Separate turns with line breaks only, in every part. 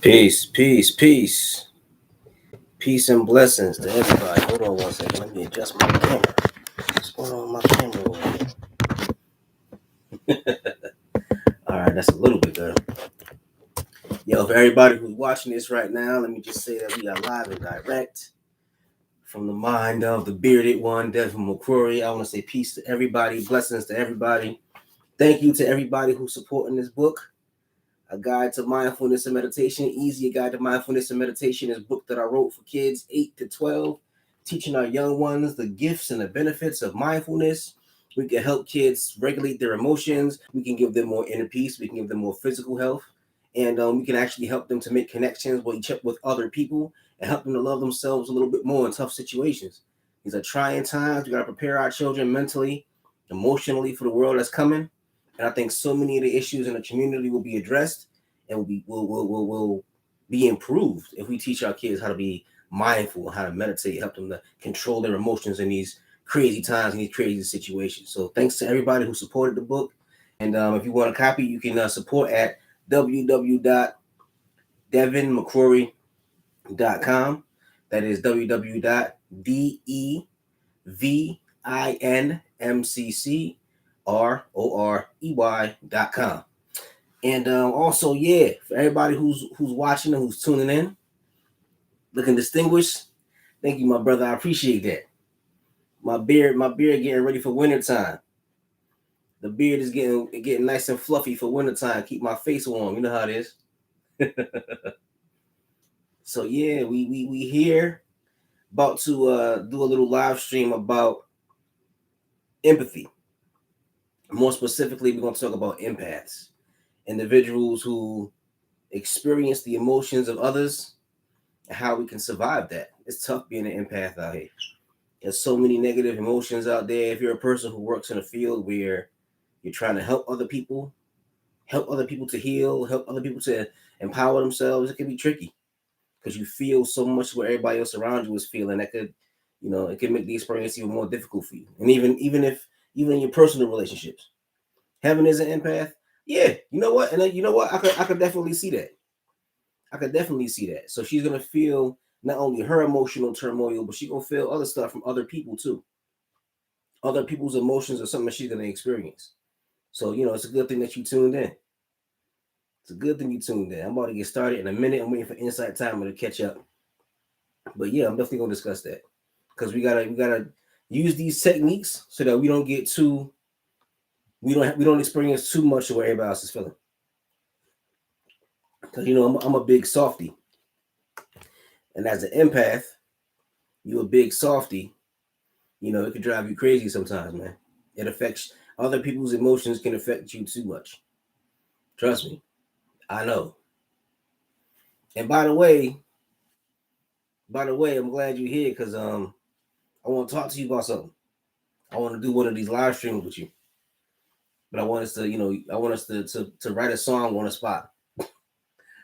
Peace, peace, peace. Peace and blessings to everybody. Hold on one second. Let me adjust my camera. What's going on with my camera over here? All right, that's a little bit better. Yo, for everybody who's watching this right now, let me just say that we are live and direct from the mind of the bearded one, Devin McCrory. I want to say peace to everybody, blessings to everybody. Thank you to everybody who's supporting this book. A Guide to Mindfulness and Meditation. Easy A Guide to Mindfulness and Meditation is a book that I wrote for kids 8 to 12, teaching our young ones the gifts and the benefits of mindfulness. We can help kids regulate their emotions. We can give them more inner peace. We can give them more physical health. And we can actually help them to make connections with other people and help them to love themselves a little bit more in tough situations. These are trying times. We got to prepare our children mentally, emotionally for the world that's coming. And I think so many of the issues in the community will be addressed and will be improved if we teach our kids how to be mindful, how to meditate, help them to control their emotions in these crazy times, in these crazy situations. So thanks to everybody who supported the book. And if you want a copy, you can support at www.devinmccrory.com. That is www.devinmccrory.com. And also, for everybody who's watching and who's tuning in, looking distinguished, thank you, my brother. I appreciate that. My beard getting ready for wintertime. The beard is getting nice and fluffy for wintertime. Keep my face warm. You know how it is. So yeah, we here about to do a little live stream about empathy. More specifically, we're going to talk about empaths, individuals who experience the emotions of others and how we can survive that. It's tough being an empath out here. There's so many negative emotions out there. If you're a person who works in a field where you're trying to help other people to heal, help other people to empower themselves, it can be tricky because you feel so much what everybody else around you is feeling. That could, it could make the experience even more difficult for you. And even in your personal relationships, Heaven is an empath. Yeah, you know what? And then, you know what? I could definitely see that. I could definitely see that. So she's gonna feel not only her emotional turmoil, but she's gonna feel other stuff from other people too. Other people's emotions are something that she's gonna experience. So it's a good thing that you tuned in. It's a good thing you tuned in. I'm about to get started in a minute. I'm waiting for Insight Timer to catch up. But yeah, I'm definitely gonna discuss that because we gotta use these techniques so that we don't get too we don't experience too much of what everybody else is feeling. Because I'm a big softy, and as an empath, you're a big softy. It can drive you crazy sometimes, man. It affects other people's emotions, can affect you too much. Trust me, I know. And by the way, I'm glad you're here because I want to talk to you about something. I want to do one of these live streams with you, but I want us to write a song on the spot.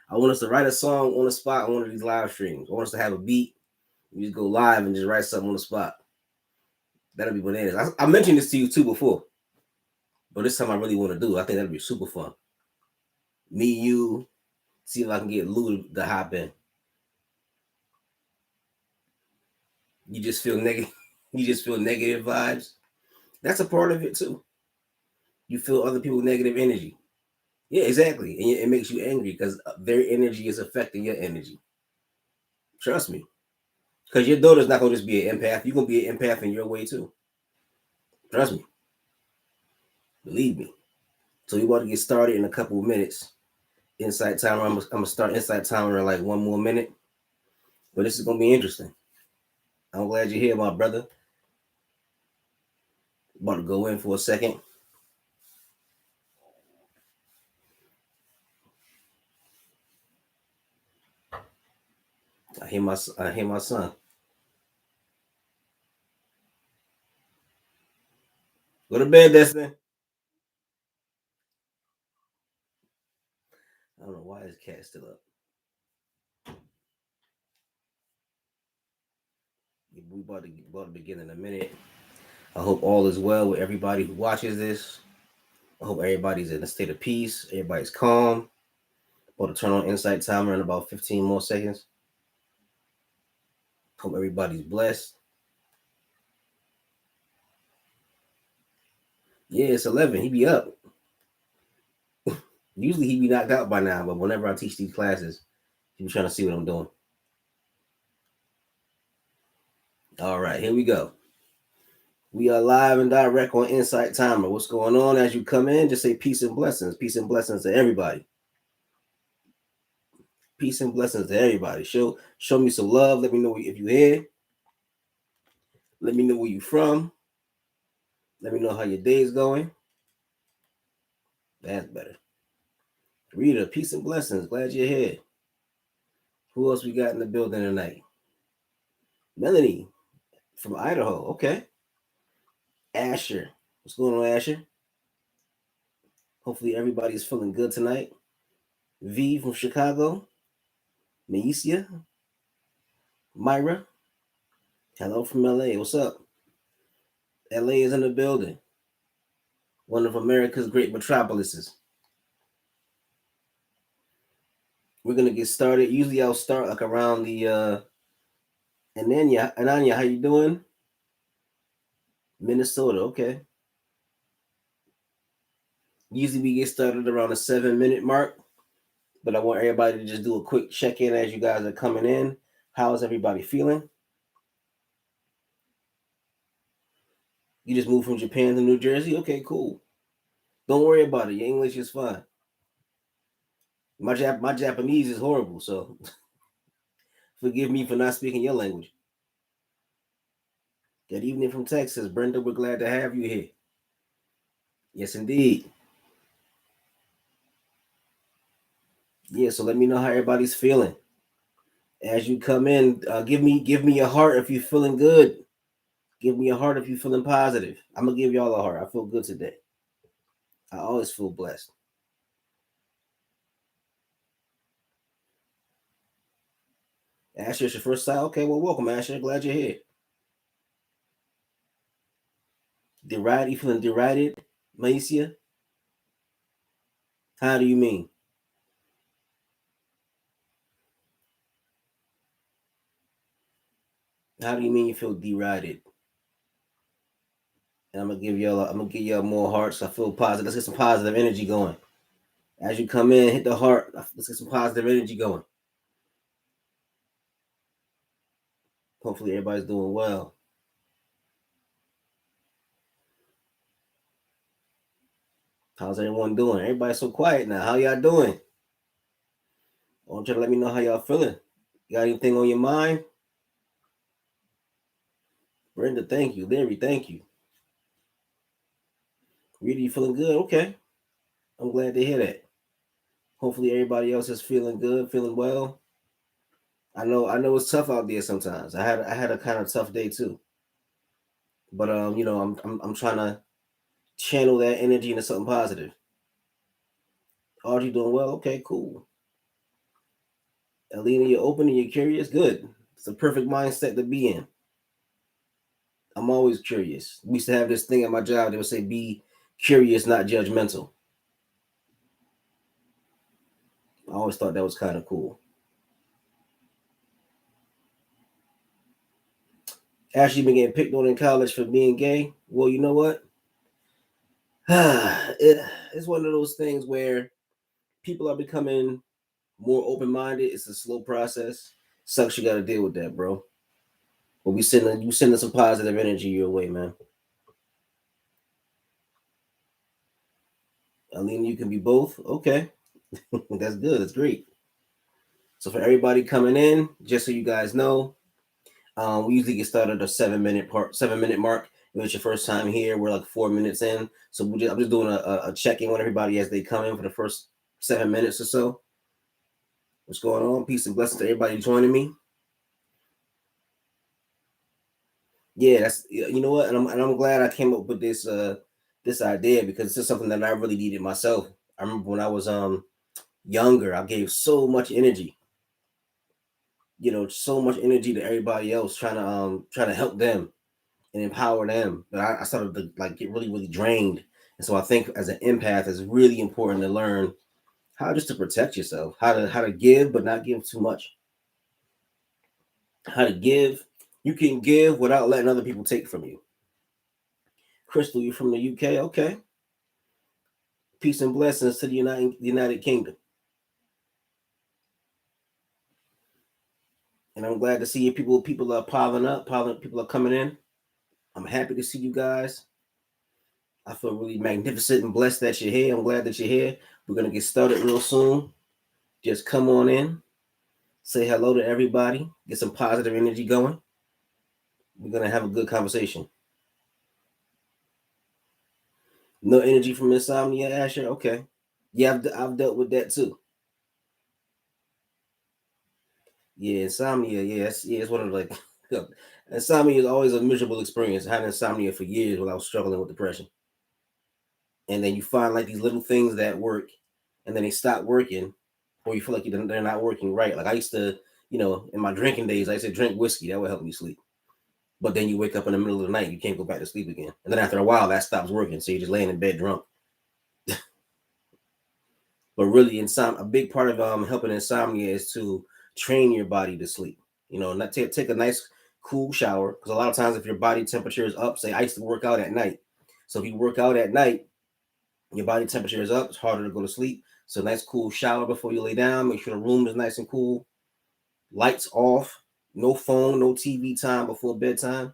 I want us to write a song on the spot on one of these live streams. I want us to have a beat. We just go live and just write something on the spot. That'll be bananas. I mentioned this to you too before, but this time I really want to do it. I think that'll be super fun. Me, you, see if I can get Lou to hop in. You just feel negative. You just feel negative vibes. That's a part of it too. You feel other people's negative energy. Yeah, exactly. And it makes you angry because their energy is affecting your energy. Trust me. Because your daughter's not going to just be an empath. You're going to be an empath in your way too. Trust me. Believe me. So we're about to get started in a couple of minutes. Insight timer. I'm going to start Insight timer in like one more minute. But this is going to be interesting. I'm glad you're here, my brother. About to go in for a second. I hear my son. Go to bed, Destiny. I don't know why this cat's still up. We about to begin in a minute. I hope all is well with everybody who watches this. I hope everybody's in a state of peace. Everybody's calm. About to turn on insight timer in about 15 more seconds. Hope everybody's blessed. Yeah, it's 11. He be up. Usually he be knocked out by now, but whenever I teach these classes, he be trying to see what I'm doing. All right, here we go. We are live and direct on Insight Timer. What's going on as you come in? Just say peace and blessings. Peace and blessings to everybody. Peace and blessings to everybody. Show me some love. Let me know if you're here. Let me know where you're from. Let me know how your day is going. That's better. Rita, peace and blessings. Glad you're here. Who else we got in the building tonight? Melanie from Idaho. Okay. Asher. What's going on, Asher? Hopefully everybody's feeling good tonight. V from Chicago. Maisia. Myra. Hello from LA. What's up? LA is in the building. One of America's great metropolises. We're gonna get started. Usually I'll start like around the Ananya, how you doing? Minnesota, okay. Usually we get started around the 7-minute mark, but I want everybody to just do a quick check-in as you guys are coming in. How is everybody feeling? You just moved from Japan to New Jersey? Okay, cool. Don't worry about it. Your English is fine. My Japanese is horrible, so forgive me for not speaking your language. Good evening from Texas. Brenda, we're glad to have you here. Yes, indeed. Yeah, so let me know how everybody's feeling. As you come in, give me a heart if you're feeling good. Give me a heart if you're feeling positive. I'm going to give y'all a heart. I feel good today. I always feel blessed. Asher, it's your first time? Okay, well, welcome, Asher. Glad you're here. Derided? You feeling derided, Maisia? How do you mean? How do you mean you feel derided? And I'm gonna give y'all more hearts. I feel positive. Let's get some positive energy going. As you come in, hit the heart. Let's get some positive energy going. Hopefully everybody's doing well. How's everyone doing? Everybody's so quiet now. How y'all doing? I want you to let me know how y'all feeling. You got anything on your mind? Brenda, thank you. Larry, thank you. Rita, you feeling good? Okay. I'm glad to hear that. Hopefully everybody else is feeling good, feeling well. I know it's tough out there sometimes. I had a kind of tough day too. But I'm trying to channel that energy into something positive. Audrey doing well? Okay, cool. Alina, you're open and you're curious? Good. It's a perfect mindset to be in. I'm always curious. We used to have this thing at my job. They would say, be curious, not judgmental. I always thought that was kind of cool. Ashley been getting picked on in college for being gay. Well, you know what? It's one of those things where people are becoming more open-minded. It's a slow process. Sucks you got to deal with that, bro. But you sending some positive energy your way, man. Alina, you can be both. Okay, that's good. That's great. So for everybody coming in, just so you guys know, we usually get started at a 7-minute mark. If it's your first time here, we're like 4 minutes in. So I'm just doing a check-in with everybody as they come in for the first 7 minutes or so. What's going on? Peace and blessings to everybody joining me. Yeah, that's, you know what, and I'm glad I came up with this idea because this is something that I really needed myself. I remember when I was younger, I gave so much energy, so much energy to everybody else, trying to help them and empower them. But I started to like get really, really drained. And so I think as an empath, it's really important to learn how just to protect yourself, how to give but not give too much, how to give. You can give without letting other people take from you. Crystal, you from the UK? Okay. Peace and blessings to the United Kingdom. And I'm glad to see you people. People are piling up. People are coming in. I'm happy to see you guys. I feel really magnificent and blessed that you're here. I'm glad that you're here. We're gonna get started real soon. Just come on in, say hello to everybody, get some positive energy going. We're gonna have a good conversation. No energy from insomnia, Asher. Okay. Yeah, I've dealt with that too. Yeah, insomnia. It's one of the, like insomnia is always a miserable experience. I had insomnia for years when I was struggling with depression, and then you find like these little things that work, and then they stop working, or you feel like they're not working right. Like I used to, in my drinking days, I used to drink whiskey. That would help me sleep. But then you wake up in the middle of the night, you can't go back to sleep again, and then after a while, that stops working. So you're just laying in bed drunk. But really, a big part of helping insomnia is to train your body to sleep. Not take a nice cool shower, because a lot of times if your body temperature is up, say I used to work out at night. So if you work out at night, your body temperature is up, it's harder to go to sleep. So nice cool shower before you lay down. Make sure the room is nice and cool. Lights off. No phone, no TV time before bedtime.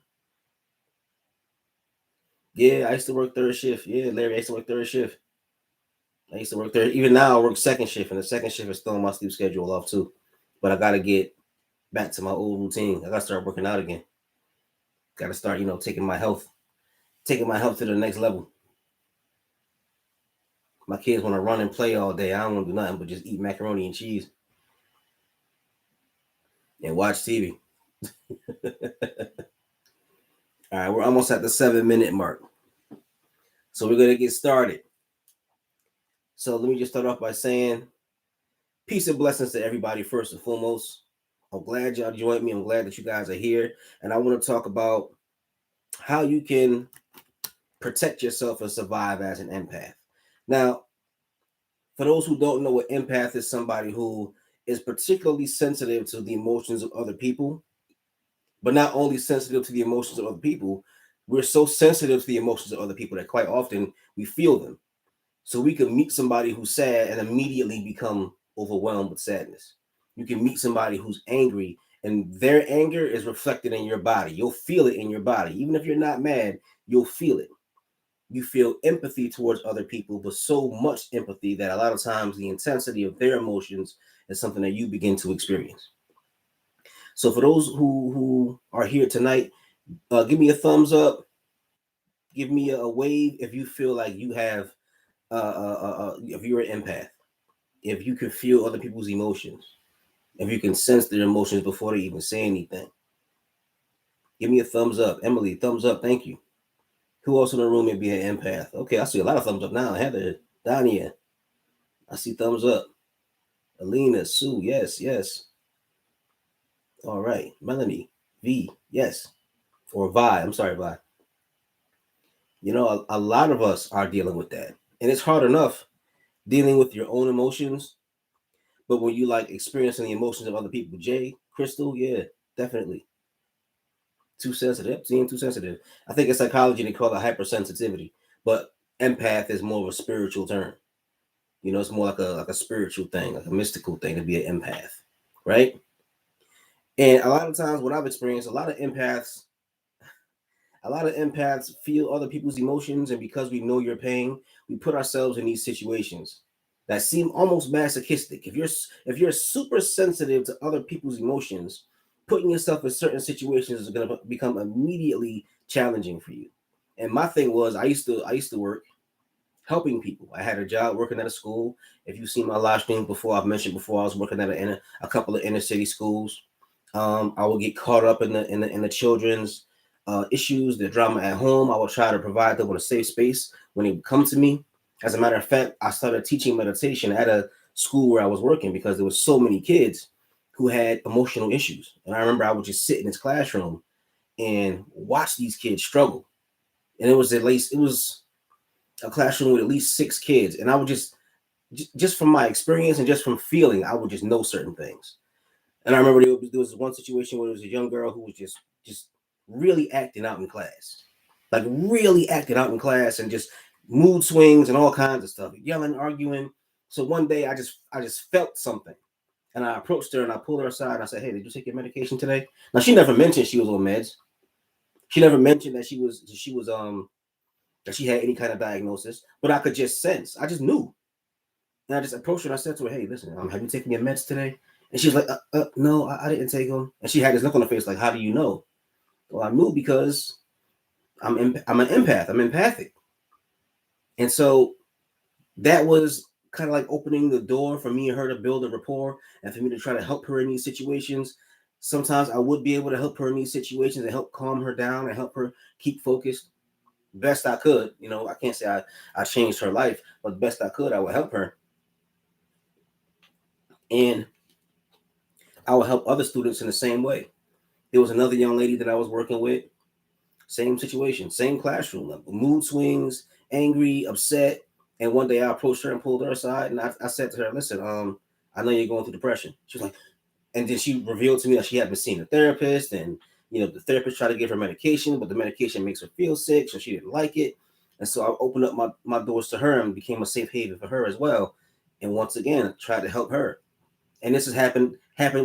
Yeah, I used to work third shift. Yeah, Larry, I used to work third shift. I used to work there. Even now, I work second shift, and the second shift is throwing my sleep schedule off too. But I got to get back to my old routine. I got to start working out again. Got to start, taking my health to the next level. My kids want to run and play all day. I don't want to do nothing but just eat macaroni and cheese and watch TV. All right, we're almost at the 7-minute mark. So we're going to get started. So let me just start off by saying peace and blessings to everybody first and foremost. I'm glad y'all joined me. I'm glad that you guys are here. And I want to talk about how you can protect yourself and survive as an empath. Now, for those who don't know, what empath is, somebody who is particularly sensitive to the emotions of other people, but not only sensitive to the emotions of other people, we're so sensitive to the emotions of other people that quite often we feel them. So we can meet somebody who's sad and immediately become overwhelmed with sadness. You can meet somebody who's angry and their anger is reflected in your body. You'll feel it in your body. Even if you're not mad, you'll feel it. You feel empathy towards other people, but so much empathy that a lot of times the intensity of their emotions is something that you begin to experience. So for those who are here tonight, give me a thumbs up. Give me a wave if you feel like you have, if you're an empath, if you can feel other people's emotions, if you can sense their emotions before they even say anything. Give me a thumbs up. Emily, thumbs up. Thank you. Who else in the room may be an empath? Okay, I see a lot of thumbs up now. Heather, Dania, I see thumbs up. Alina, Sue, yes, yes. All right. Melanie, V, yes. Or Vi, I'm sorry, Vi. A lot of us are dealing with that. And it's hard enough dealing with your own emotions. But when you like experiencing the emotions of other people, Jay, Crystal, yeah, definitely. Too sensitive, seeing too sensitive. I think in psychology they call it hypersensitivity, but empath is more of a spiritual term. It's more like a spiritual thing, like a mystical thing to be an empath, right? And a lot of times, what I've experienced, a lot of empaths feel other people's emotions, and because we know your pain, we put ourselves in these situations that seem almost masochistic. If you're super sensitive to other people's emotions, putting yourself in certain situations is going to become immediately challenging for you. And my thing was, I used to work helping people. I had a job working at a school. If you've seen my live stream before, I've mentioned before I was working at a couple of inner city schools. I would get caught up in the children's issues, the drama at home. I would try to provide them with a safe space when they would come to me. As a matter of fact, I started teaching meditation at a school where I was working because there were so many kids who had emotional issues. And I remember I would just sit in this classroom and watch these kids struggle. And it was a classroom with at least 6 kids, and I would just just from my experience and just from feeling, I would just know certain things. And I remember there was one situation where there was a young girl who was just really acting out in class, like really acting out in class, and just mood swings and all kinds of stuff, yelling, arguing. So one day I just felt something, and I approached her and I pulled her aside and I said, "Hey, did you take your medication today?" Now she never mentioned she was on meds. She never mentioned that she had any kind of diagnosis, but I could just sense. I just knew. And I just approached her and I said to her, "Hey, listen, have you taken your meds today?" And she was like, "No, I didn't take them." And she had this look on her face like, "How do you know?" Well, I knew because I'm an empath. I'm empathic, and so that was kind of like opening the door for me and her to build a rapport, and for me to try to help her in these situations. Sometimes I would be able to help her in these situations and help calm her down and help her keep focused best I could. I can't say I changed her life, but best I could, I would help her. And I would help other students in the same way. There was another young lady that I was working with, same situation, same classroom, mood swings, angry, upset. And one day I approached her and pulled her aside, and I said to her, "Listen, I know you're going through depression." She was like, and then she revealed to me that she had been seeing a therapist, and the therapist tried to give her medication, but the medication makes her feel sick, so she didn't like it. And so I opened up my doors to her and became a safe haven for her as well. And once again, tried to help her. And this has happened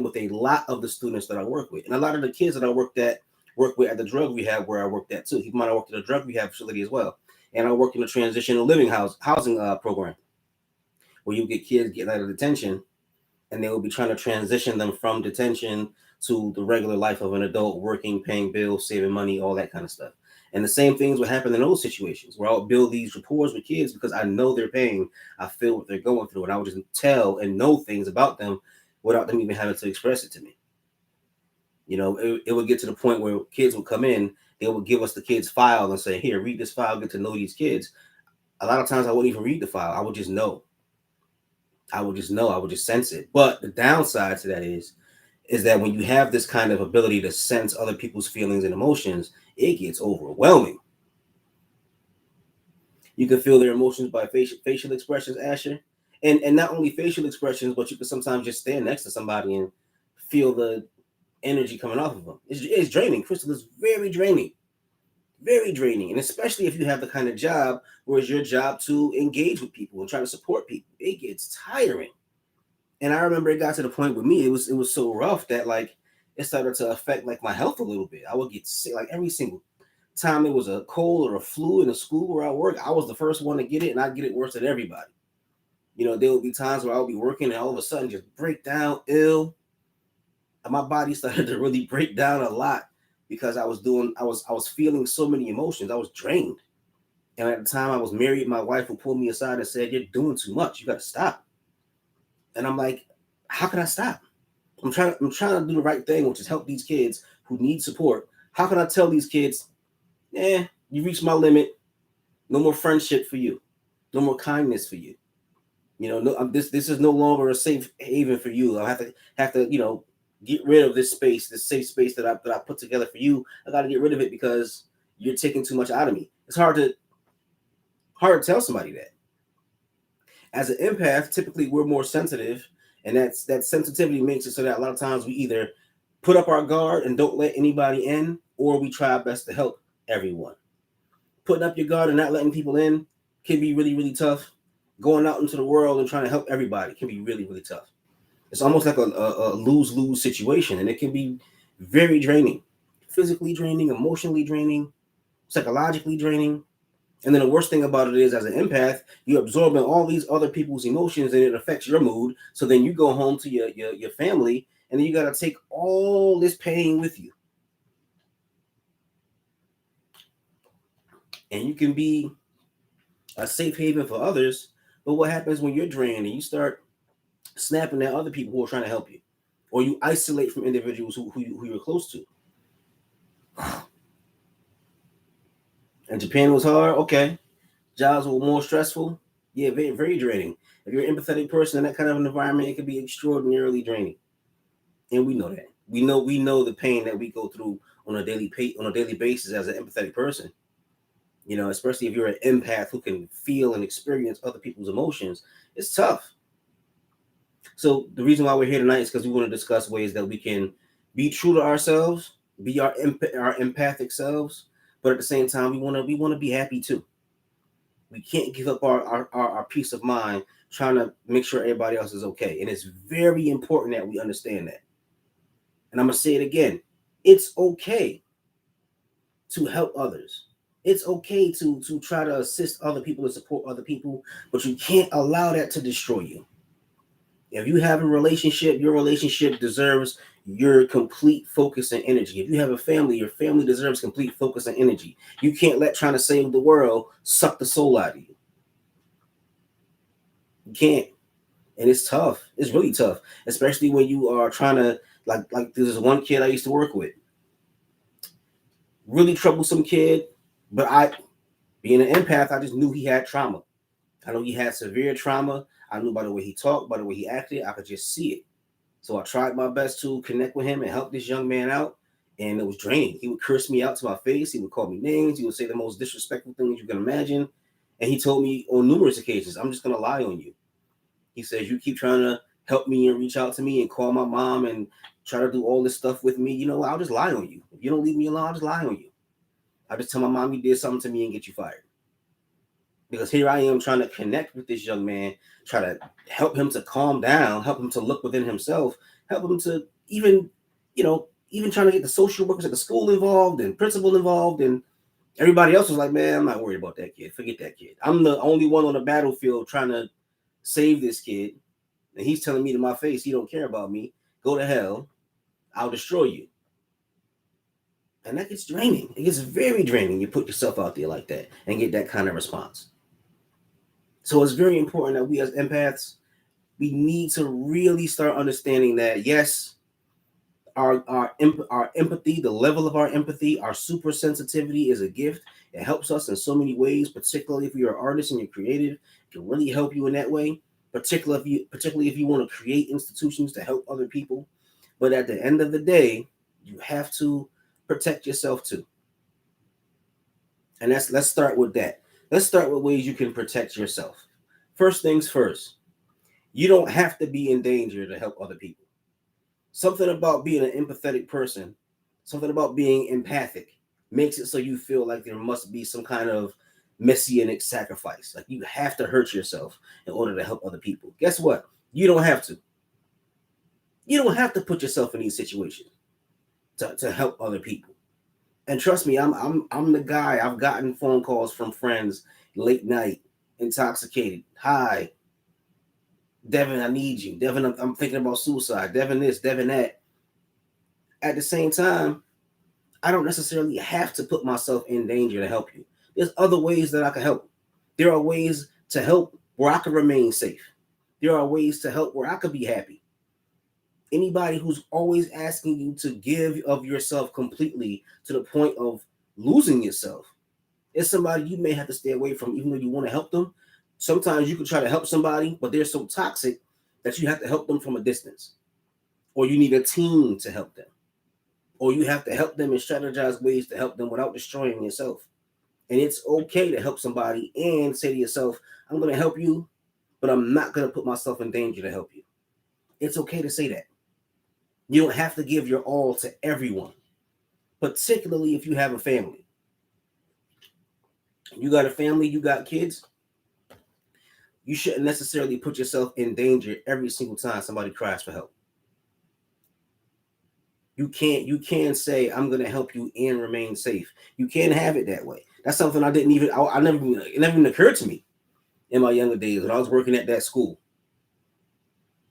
with a lot of the students that I work with, and a lot of the kids that I work with at the drug rehab where I worked at too. Keep in mind, I worked at a drug rehab facility as well, and I worked in a transitional living housing program where you get kids get out of detention, and they will be trying to transition them from detention to the regular life of an adult, working, paying bills, saving money, all that kind of stuff. And the same things would happen in those situations where I'll build these rapports with kids because I know their pain, I feel what they're going through, and I would just tell and know things about them without them even having to express it to me. It would get to the point where kids would come in, they would give us the kids' file and say, "Here, read this file, get to know these kids." A lot of times I wouldn't even read the file. I would just know. I would just know. I would just sense it. But the downside to that is that when you have this kind of ability to sense other people's feelings and emotions, it gets overwhelming. You can feel their emotions by facial expressions, Asher, and not only facial expressions, but you can sometimes just stand next to somebody and feel the energy coming off of them. It's draining. Crystal is very draining, and especially if you have the kind of job where it's your job to engage with people and try to support people, it gets tiring. And I remember it got to the point with me, it was so rough that like it started to affect like my health a little bit. I would get sick like every single time there was a cold or a flu in the school where I work. I was the first one to get it, and I'd get it worse than everybody. There would be times where I would be working and all of a sudden just break down ill. And my body started to really break down a lot because I was feeling so many emotions. I was drained. And at the time I was married, my wife would pull me aside and said, "You're doing too much. You got to stop." And I'm like, "How can I stop? I'm trying to do the right thing, which is help these kids who need support. How can I tell these kids, you reached my limit. No more friendship for you. No more kindness for you. No, this is no longer a safe haven for you. I have to get rid of this space, this safe space that I put together for you. I got to get rid of it because you're taking too much out of me." It's hard to tell somebody that. As an empath, typically we're more sensitive, and that sensitivity makes it so that a lot of times we either put up our guard and don't let anybody in, or we try our best to help everyone. Putting up your guard and not letting people in can be really, really tough. Going out into the world and trying to help everybody can be really, really tough. It's almost like a lose-lose situation, and it can be very draining, physically draining, emotionally draining, psychologically draining. And then the worst thing about it is, as an empath, you're absorbing all these other people's emotions, and it affects your mood. So then you go home to your family, and then you got to take all this pain with you. And you can be a safe haven for others, but what happens when you're drained and you start snapping at other people who are trying to help you, or you isolate from individuals who you're close to? And Japan was hard. Okay, jobs were more stressful. Yeah, very, very draining. If you're an empathetic person in that kind of an environment, it can be extraordinarily draining, and we know that. We know the pain that we go through on a daily basis as an empathetic person. especially if you're an empath who can feel and experience other people's emotions. It's tough. So the reason why we're here tonight is because we want to discuss ways that we can be true to ourselves, be our empathic selves, but at the same time we want to be happy too. We can't give up our peace of mind trying to make sure everybody else is okay. And it's very important that we understand that. And I'm gonna say it again. It's okay to help others. It's okay to try to assist other people and support other people, but you can't allow that to destroy you. If you have a relationship, your relationship deserves your complete focus and energy. If you have a family, your family deserves complete focus and energy. You can't let trying to save the world suck the soul out of you. You can't. And it's tough. It's really tough, especially when you are trying to like there's one kid I used to work with. Really troublesome kid, but I being an empath, I just knew he had trauma. I know he had severe trauma. I knew by the way he talked, by the way he acted, I could just see it. So I tried my best to connect with him and help this young man out. And it was draining. He would curse me out to my face. He would call me names. He would say the most disrespectful things you can imagine. And he told me on numerous occasions, I'm just going to lie on you. He says, you keep trying to help me and reach out to me and call my mom and try to do all this stuff with me. I'll just lie on you. If you don't leave me alone, I'll just lie on you. I'll just tell my mom you did something to me and get you fired. Because here I am trying to connect with this young man, try to help him to calm down, help him to look within himself, help him to even trying to get the social workers at the school involved and principal involved. And everybody else was like, man, I'm not worried about that kid. Forget that kid. I'm the only one on the battlefield trying to save this kid. And he's telling me to my face, he don't care about me. Go to hell. I'll destroy you. And that gets draining. It gets very draining. You put yourself out there like that and get that kind of response. So it's very important that we as empaths, we need to really start understanding that, yes, our empathy, the level of our empathy, our super sensitivity is a gift. It helps us in so many ways, particularly if you're an artist and you're creative, it can really help you in that way. Particularly if you want to create institutions to help other people. But at the end of the day, you have to protect yourself too. And let's start with that. Let's start with ways you can protect yourself. First things first, you don't have to be in danger to help other people. Something about being an empathetic person, something about being empathic makes it so you feel like there must be some kind of messianic sacrifice. Like you have to hurt yourself in order to help other people. Guess what? You don't have to. You don't have to put yourself in these situations to help other people. And trust me, I'm the guy. I've gotten phone calls from friends late night, intoxicated. Hi, Devin, I need you. Devin, I'm thinking about suicide. Devin this, Devin that. At the same time, I don't necessarily have to put myself in danger to help you. There's other ways that I can help. There are ways to help where I can remain safe. There are ways to help where I could be happy. Anybody who's always asking you to give of yourself completely to the point of losing yourself is somebody you may have to stay away from, even though you want to help them. Sometimes you can try to help somebody, but they're so toxic that you have to help them from a distance, or you need a team to help them, or you have to help them and strategize ways to help them without destroying yourself. And it's okay to help somebody and say to yourself, I'm going to help you, but I'm not going to put myself in danger to help you. It's okay to say that. You don't have to give your all to everyone, particularly if you have a family. You got a family, you got kids, you shouldn't necessarily put yourself in danger every single time somebody cries for help. You can't say I'm going to help you and remain safe. You can't have it that way. That's something I didn't even I never it never even occurred to me in my younger days when I was working at that school.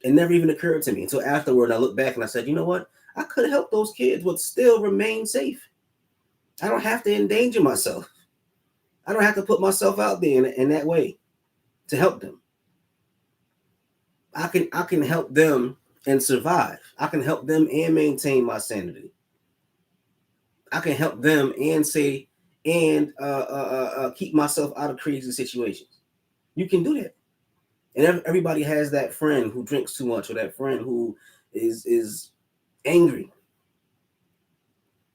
It never even occurred to me until afterward. I looked back and I said, you know what? I could help those kids but still remain safe. I don't have to endanger myself. I don't have to put myself out there in that way to help them. I can help them and survive. I can help them and maintain my sanity. I can help them and say and keep myself out of crazy situations. You can do that. And everybody has that friend who drinks too much, or that friend who is angry,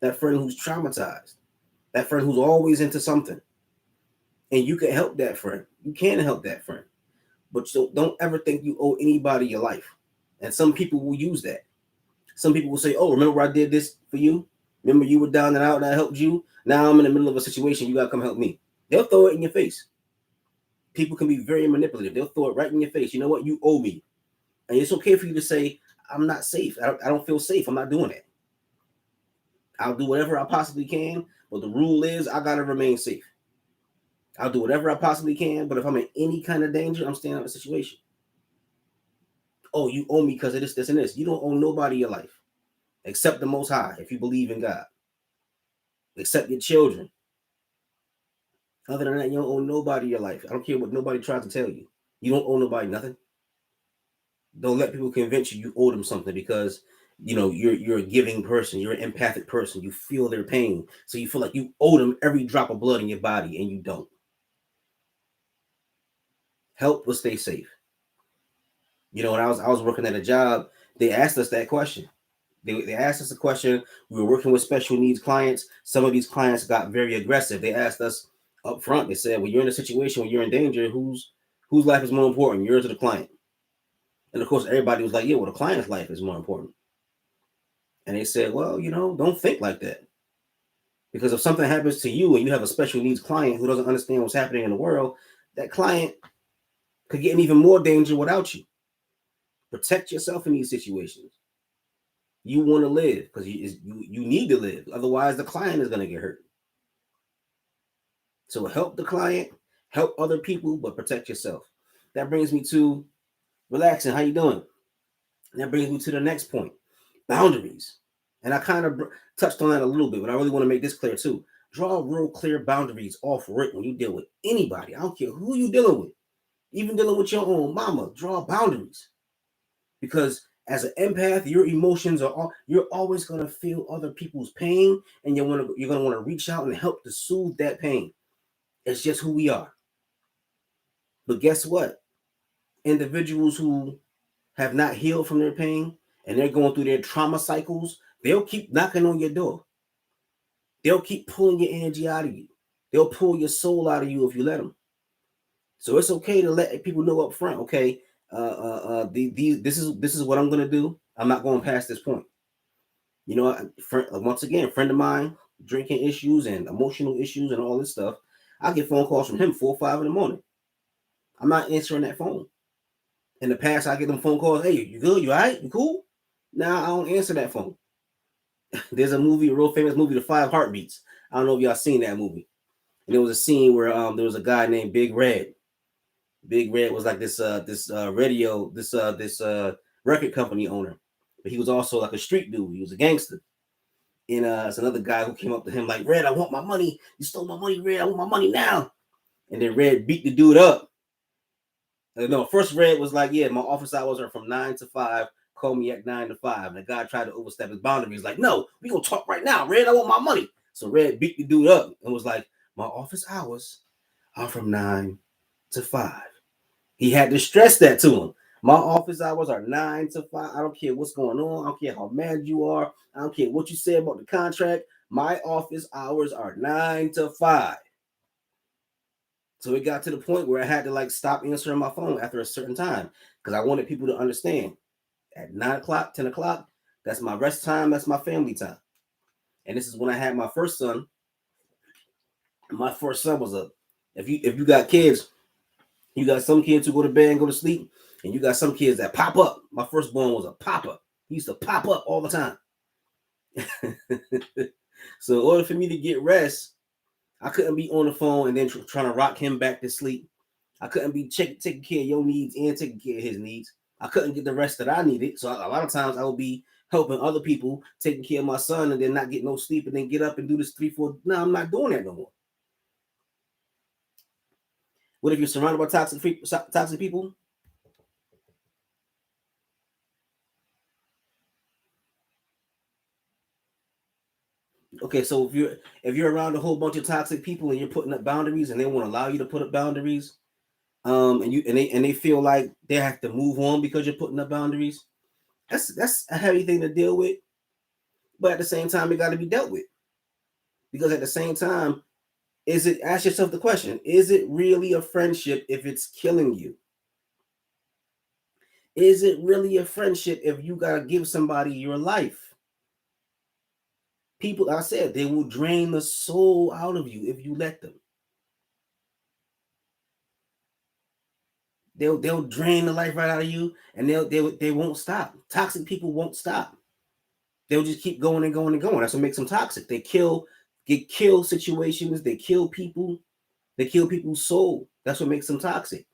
that friend who's traumatized, that friend who's always into something. And you can help that friend. You can help that friend. But so don't ever think you owe anybody your life. And some people will use that. Some people will say, "Oh, remember I did this for you? Remember you were down and out and I helped you? Now I'm in the middle of a situation. You got to come help me." They'll throw it in your face. People can be very manipulative. They'll throw it right in your face. You know what? You owe me. And it's okay for you to say, "I'm not safe. I don't feel safe. I'm not doing it. I'll do whatever I possibly can. But the rule is I got to remain safe. I'll do whatever I possibly can. But if I'm in any kind of danger, I'm staying out of the situation." Oh, you owe me because of this, and this. You don't owe nobody your life except the Most High if you believe in God. Except your children. Other than that, you don't owe nobody your life. I don't care what nobody tries to tell you. You don't owe nobody nothing. Don't let people convince you owe them something because you're a giving person. You're an empathic person. You feel their pain, so you feel like you owe them every drop of blood in your body, and you don't. Help or stay safe. When I was working at a job, they asked us that question. They asked us a question. We were working with special needs clients. Some of these clients got very aggressive. They asked us up front. They said, "When you're in a situation when you're in danger, whose life is more important, yours or the client?" And of course, everybody was like, "Yeah, well, the client's life is more important." And they said, "Well, don't think like that. Because if something happens to you and you have a special needs client who doesn't understand what's happening in the world, that client could get in even more danger without you. Protect yourself in these situations. You want to live because you need to live. Otherwise, the client is going to get hurt. So help the client, help other people, but protect yourself." That brings me to relaxing. How you doing? And that brings me to the next point, boundaries. And I kind of touched on that a little bit, but I really want to make this clear too. Draw real clear boundaries off rip when you deal with anybody. I don't care who you dealing with, even dealing with your own mama. Draw boundaries because as an empath, your emotions you're always gonna feel other people's pain, and you're gonna want to reach out and help to soothe that pain. It's just who we are. But guess what? Individuals who have not healed from their pain and they're going through their trauma cycles, they'll keep knocking on your door. They'll keep pulling your energy out of you. They'll pull your soul out of you if you let them. So it's okay to let people know up front. Okay, this is what I'm gonna do. I'm not going past this point. Once again, a friend of mine, drinking issues and emotional issues and all this stuff. I get phone calls from him 4 or 5 in the morning. I'm not answering that phone. In the past, I get them phone calls. "Hey, you good? You all right? You cool?" Now I don't answer that phone. There's a real famous movie, The 5 Heartbeats. I don't know if y'all seen that movie. And there was a scene where there was a guy named Big Red. Big Red was like this record company owner, but he was also like a street dude. He was a gangster. And it's another guy who came up to him like, "Red, I want my money. You stole my money, Red. I want my money now." And then Red beat the dude up. No, first Red was like, "Yeah, my office hours are from 9 to 5. Call me at 9 to 5." And the guy tried to overstep his boundaries. Like, "No, we gonna talk right now, Red. I want my money." So Red beat the dude up and was like, "My office hours are from 9 to 5." He had to stress that to him. "My office hours are 9 to 5. I don't care what's going on. I don't care how mad you are. I don't care what you say about the contract. My office hours are 9 to 5." So it got to the point where I had to stop answering my phone after a certain time because I wanted people to understand at 9 o'clock, 10 o'clock, that's my rest time. That's my family time. And this is when I had my first son. My first son was if you got kids, you got some kids who go to bed and go to sleep, and you got some kids that pop up. My firstborn was a pop-up. He used to pop up all the time. So in order for me to get rest, I couldn't be on the phone and then trying to rock him back to sleep. I couldn't be taking care of your needs and taking care of his needs. I couldn't get the rest that I needed. So a lot of times I would be helping other people, taking care of my son, and then not get no sleep, and then get up and do this 3-4. No, I'm not doing that no more. What if you're surrounded by toxic people? Okay, so if you're around a whole bunch of toxic people and you're putting up boundaries and they won't allow you to put up boundaries, and they feel like they have to move on because you're putting up boundaries, that's a heavy thing to deal with. But at the same time, it got to be dealt with because at the same time, Ask yourself the question, is it really a friendship if it's killing you? Is it really a friendship if you got to give somebody your life? People, I said, they will drain the soul out of you if you let them. They'll drain the life right out of you, and they won't stop. Toxic people won't stop. They'll just keep going and going and going. That's what makes them toxic. They kill situations. They kill people. They kill people's soul. That's what makes them toxic.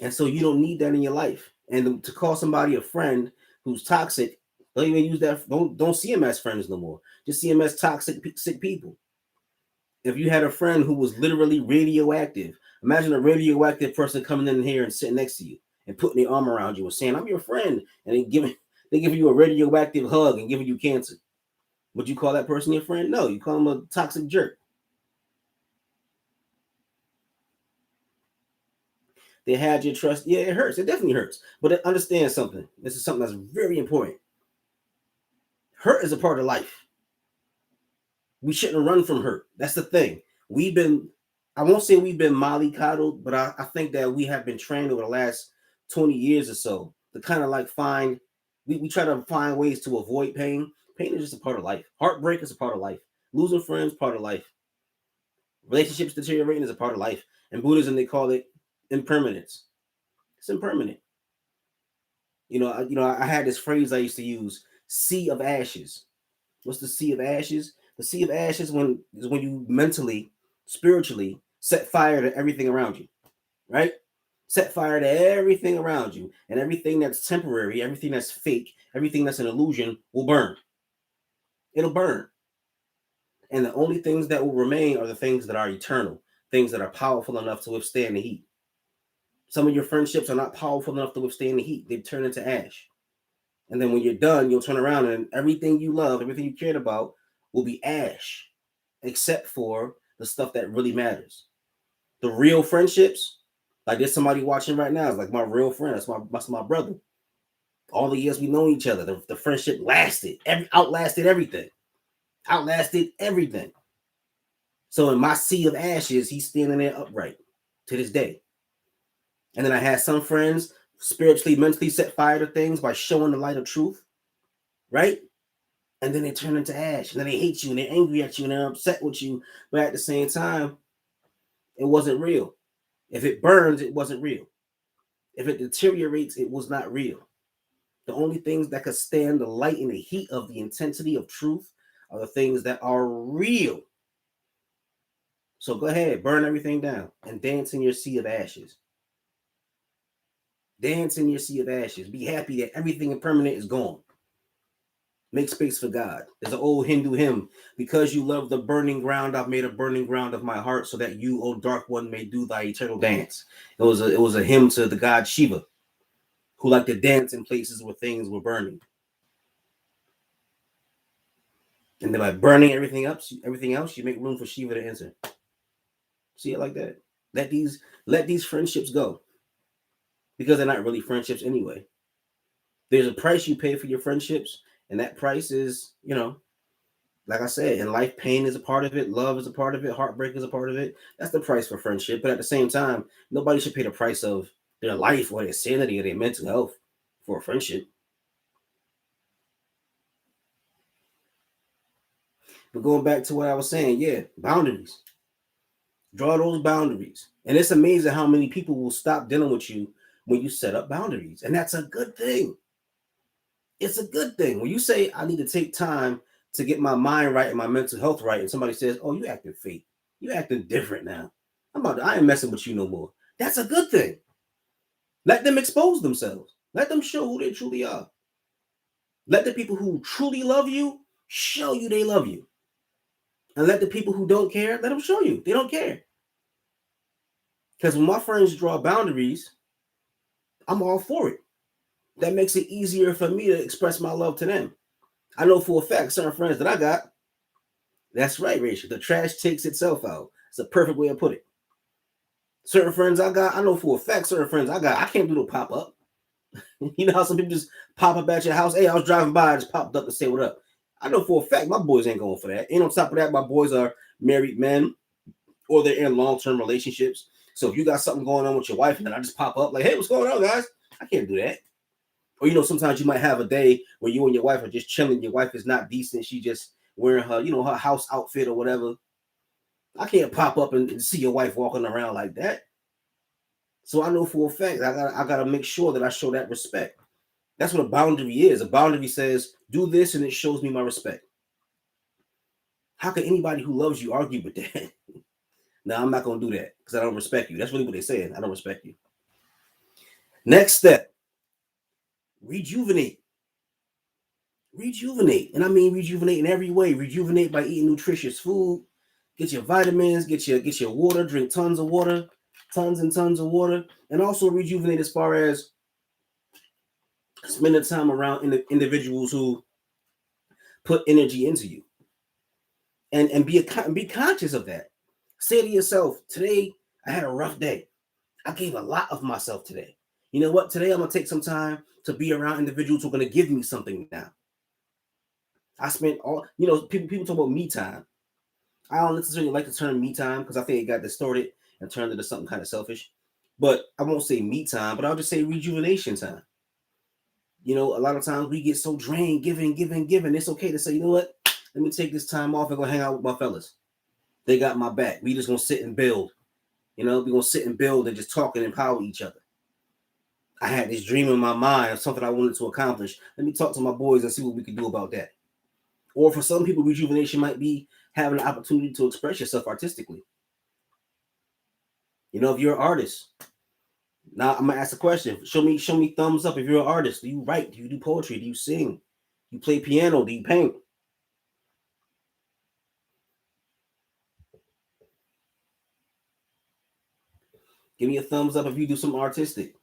And so you don't need that in your life. And to call somebody a friend who's toxic, don't even use that. Don't see them as friends no more. Just see them as toxic, sick people. If you had a friend who was literally radioactive, imagine a radioactive person coming in here and sitting next to you and putting their arm around you and saying, "I'm your friend," and they give you a radioactive hug and giving you cancer. Would you call that person your friend? No, you call them a toxic jerk. They had your trust. Yeah, it hurts. It definitely hurts. But understand something. This is something that's very important. Hurt is a part of life. We shouldn't run from hurt. That's the thing. I won't say we've been mollycoddled, but I think that we have been trained over the last 20 years or so to kind of like we try to find ways to avoid pain. Pain is just a part of life. Heartbreak is a part of life. Losing friends, part of life. Relationships deteriorating is a part of life. In Buddhism, they call it impermanence. It's impermanent. I had this phrase I used to use: sea of ashes. What's the sea of ashes? The sea of ashes is when you mentally, spiritually set fire to everything around you, right? Set fire to everything around you, and everything that's temporary, everything that's fake, everything that's an illusion will burn. It'll burn. And the only things that will remain are the things that are eternal, things that are powerful enough to withstand the heat. Some of your friendships are not powerful enough to withstand the heat. They turn into ash. And then when you're done, you'll turn around and everything you love, everything you cared about will be ash, except for the stuff that really matters. The real friendships, like there's somebody watching right now, it's like my real friend. That's my brother. All the years we know each other, the friendship outlasted everything. Outlasted everything. So in my sea of ashes, he's standing there upright to this day. And then I had some friends spiritually, mentally set fire to things by showing the light of truth, right? And then they turn into ash, and then they hate you, and they're angry at you, and they're upset with you. But at the same time, it wasn't real. If it burns, it wasn't real. If it deteriorates, it was not real. The only things that could stand the light and the heat of the intensity of truth are the things that are real. So go ahead, burn everything down and dance in your sea of ashes. Dance in your sea of ashes. Be happy that everything impermanent is gone. Make space for God. There's an old Hindu hymn. Because you love the burning ground, I've made a burning ground of my heart, so that you, O dark one, may do thy eternal dance. It was a hymn to the god Shiva, who liked to dance in places where things were burning. And then by burning everything else, you make room for Shiva to enter. See it like that. Let these friendships go, because they're not really friendships anyway. There's a price you pay for your friendships, and that price is, like I said, in life, pain is a part of it, love is a part of it, heartbreak is a part of it. That's the price for friendship. But at the same time, nobody should pay the price of their life or their sanity or their mental health for a friendship. But going back to what I was saying, yeah, boundaries. Draw those boundaries. And it's amazing how many people will stop dealing with you when you set up boundaries. And that's a good thing. It's a good thing. When you say, I need to take time to get my mind right and my mental health right, and somebody says, oh, you acting fake. You acting different now. I ain't messing with you no more. That's a good thing. Let them expose themselves. Let them show who they truly are. Let the people who truly love you show you they love you. And let the people who don't care, let them show you they don't care. Because when my friends draw boundaries, I'm all for it. That makes it easier for me to express my love to them. I know for a fact certain friends that I got, that's right, Rachel, the trash takes itself out. It's a perfect way to put it. Certain friends I got, I know for a fact certain friends I got, I can't do no pop-up. You know how some people just pop up at your house? Hey, I was driving by, I just popped up to say what up. I know for a fact my boys ain't going for that. And on top of that, my boys are married men. or they're in long-term relationships. So if you got something going on with your wife and then I just pop up like, hey, what's going on, guys? I can't do that. Or, sometimes you might have a day where you and your wife are just chilling. Your wife is not decent. She just wearing her, her house outfit or whatever. I can't pop up and see your wife walking around like that. So I know for a fact I gotta make sure that I show that respect. That's what a boundary is. A boundary says, do this and it shows me my respect. How can anybody who loves you argue with that? No, I'm not gonna do that because I don't respect you. That's really what they're saying. I don't respect you. Next step, rejuvenate. Rejuvenate. And I mean rejuvenate in every way. Rejuvenate by eating nutritious food. Get your vitamins, get your water, drink tons of water, tons and tons of water. And also rejuvenate as far as spending time around individuals who put energy into you. And be conscious of that. Say to yourself, today I had a rough day. I gave a lot of myself today. You know what? Today I'm going to take some time to be around individuals who are going to give me something now. I spent all, people talk about me time. I don't necessarily like the term me time because I think it got distorted and turned into something kind of selfish. But I won't say me time, but I'll just say rejuvenation time. A lot of times we get so drained, giving. It's okay to say, you know what? Let me take this time off and go hang out with my fellas. They got my back. We just going to sit and build. We're going to sit and build and just talk and empower each other. I had this dream in my mind of something I wanted to accomplish. Let me talk to my boys and see what we can do about that. Or for some people, rejuvenation might be having an opportunity to express yourself artistically. If you're an artist. Now I'm gonna ask a question. Show me thumbs up if you're an artist. Do you write? Do you do poetry? Do you sing? Do you play piano? Do you paint? Give me a thumbs up if you do something artistic.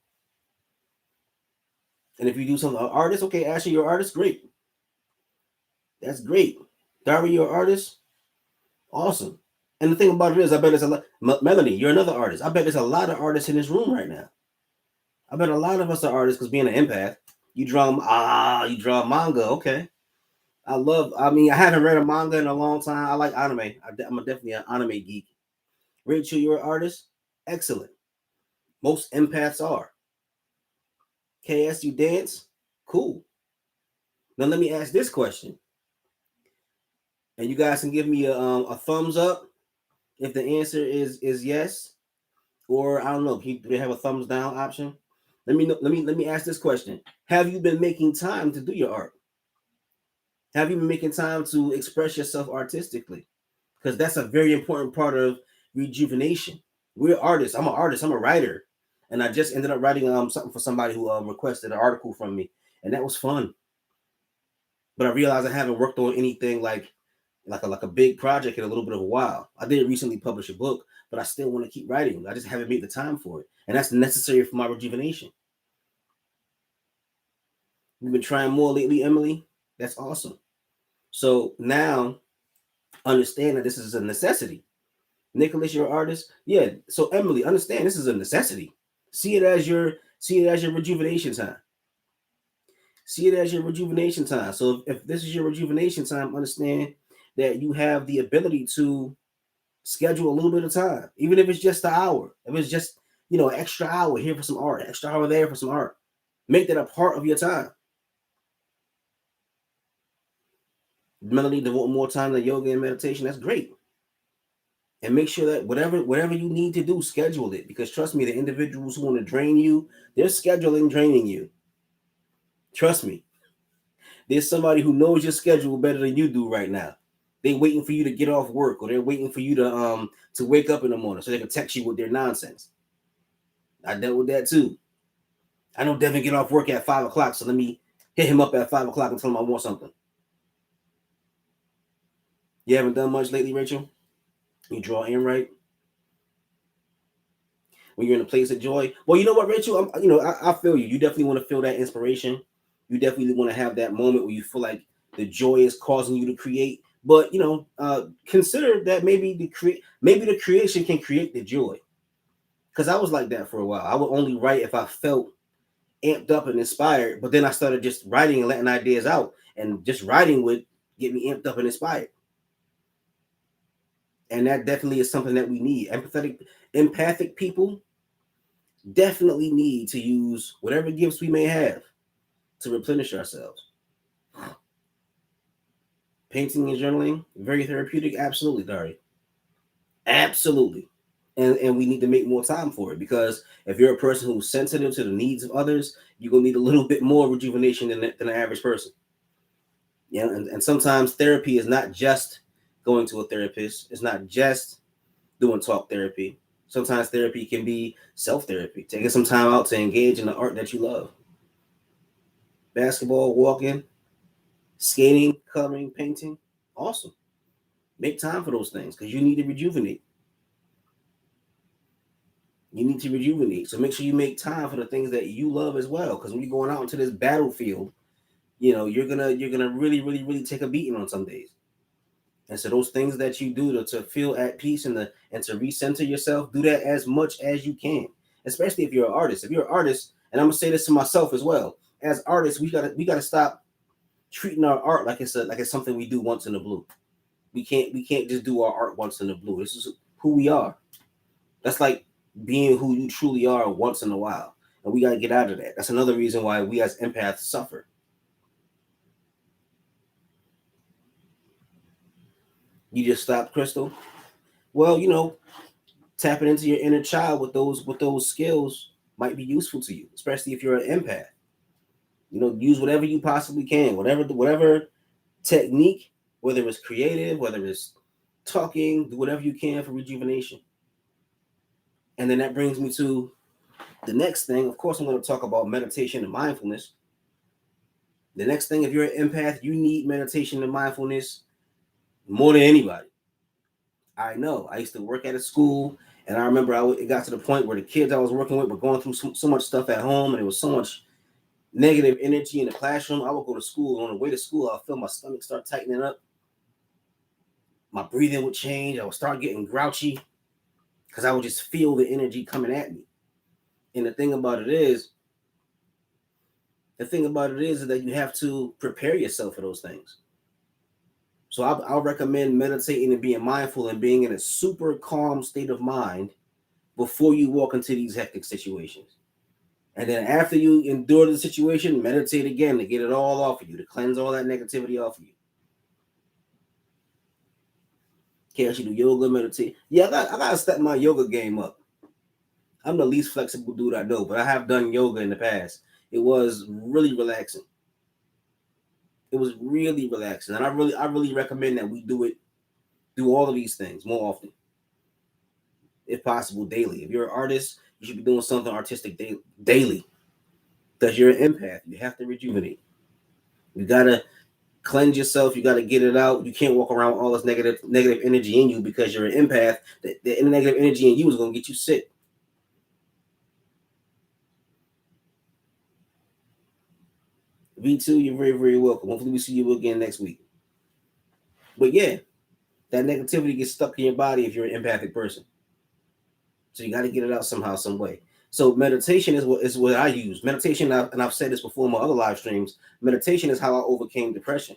And if you do something artist, okay, Ashley, you're an artist, great. That's great. Darby, you're an artist, awesome. And the thing about it is, I bet there's a lot. Melanie, you're another artist. I bet there's a lot of artists in this room right now. I bet a lot of us are artists because being an empath, you draw manga, okay. I haven't read a manga in a long time. I like anime. I'm definitely an anime geek. Rachel, you're an artist? Excellent. Most empaths are. KS, you dance? Cool. Now let me ask this question. And you guys can give me a thumbs up if the answer is yes. Or I don't know, do they have a thumbs down option? Let me ask this question. Have you been making time to do your art? Have you been making time to express yourself artistically? Because that's a very important part of rejuvenation. We're artists. I'm an artist. I'm a writer. And I just ended up writing something for somebody who requested an article from me. And that was fun. But I realized I haven't worked on anything like a big project in a little bit of a while. I did recently publish a book, but I still want to keep writing. I just haven't made the time for it. And that's necessary for my rejuvenation. You've been trying more lately, Emily? That's awesome. So now understand that this is a necessity. Nicholas, you're an artist. Yeah. So Emily, understand this is a necessity. See it as your rejuvenation time. See it as your rejuvenation time. So if this is your rejuvenation time, understand that you have the ability to schedule a little bit of time, even if it's just an hour. If it's just, an extra hour here for some art, extra hour there for some art. Make that a part of your time. Melody, devote more time to yoga and meditation. That's great. And make sure that whatever you need to do, schedule it. Because trust me, the individuals who want to drain you, they're scheduling draining you. Trust me. There's somebody who knows your schedule better than you do right now. They're waiting for you to get off work, or they're waiting for you to wake up in the morning so they can text you with their nonsense. I dealt with that too. I know Devin get off work at 5 o'clock, so let me hit him up at 5 o'clock and tell him I want something. You haven't done much lately, Rachel? You draw in right? When you're in a place of joy? Well, you know what, Rachel? I feel you. You definitely want to feel that inspiration. You definitely want to have that moment where you feel like the joy is causing you to create. But consider that maybe the creation can create the joy. Because I was like that for a while. I would only write if I felt amped up and inspired. But then I started just writing and letting ideas out, and just writing would get me amped up and inspired. And that definitely is something that we need. Empathic people definitely need to use whatever gifts we may have to replenish ourselves. Painting and journaling, very therapeutic. Absolutely, Dari. Absolutely. And we need to make more time for it, because if you're a person who's sensitive to the needs of others, you're going to need a little bit more rejuvenation than the average person. Yeah, and sometimes therapy is not just going to a therapist. It's not just doing talk therapy. Sometimes therapy can be self-therapy, taking some time out to engage in the art that you love. Basketball, walking, skating, coloring, painting. Awesome. Make time for those things because you need to rejuvenate. You need to rejuvenate. So make sure you make time for the things that you love as well. Because when you're going out into this battlefield, you're gonna really take a beating on some days. And so those things that you do to feel at peace and to recenter yourself, do that as much as you can. Especially if you're an artist. If you're an artist, and I'm gonna say this to myself as well. As artists, we gotta stop treating our art like it's something we do once in the blue. We can't just do our art once in the blue. This is who we are. That's like being who you truly are once in a while. And we gotta get out of that. That's another reason why we as empaths suffer. You just stopped, Crystal. Well, tapping into your inner child with those skills might be useful to you, especially if you're an empath. Use whatever you possibly can, whatever technique, whether it's creative, whether it's talking, do whatever you can for rejuvenation. And then that brings me to the next thing. Of course, I'm going to talk about meditation and mindfulness. The next thing, if you're an empath, you need meditation and mindfulness more than anybody. I know. I used to work at a school, and I remember it got to the point where the kids I was working with were going through so much stuff at home, and it was so much negative energy in the classroom. I would go to school, and on the way to school, I'd feel my stomach start tightening up. My breathing would change. I would start getting grouchy because I would just feel the energy coming at me. And the thing about it is that you have to prepare yourself for those things. So I'll recommend meditating and being mindful and being in a super calm state of mind before you walk into these hectic situations. And then after you endure the situation, meditate again to get it all off of you, to cleanse all that negativity off of you. Can you do yoga, meditate? Yeah, I gotta step my yoga game up. I'm the least flexible dude I know, but I have done yoga in the past. It was really relaxing. It was really relaxing, and I really recommend that we do all of these things more often, if possible, daily. If you're an artist, you should be doing something artistic daily. Because you're an empath, you have to rejuvenate. You gotta cleanse yourself. You gotta get it out. You can't walk around with all this negative energy in you because you're an empath. The negative energy in you is gonna get you sick. V2, you're very, very welcome. Hopefully, we see you again next week. But yeah, that negativity gets stuck in your body if you're an empathic person. So you got to get it out somehow, some way. So meditation is what I use. Meditation, and I've said this before in my other live streams. Meditation is how I overcame depression.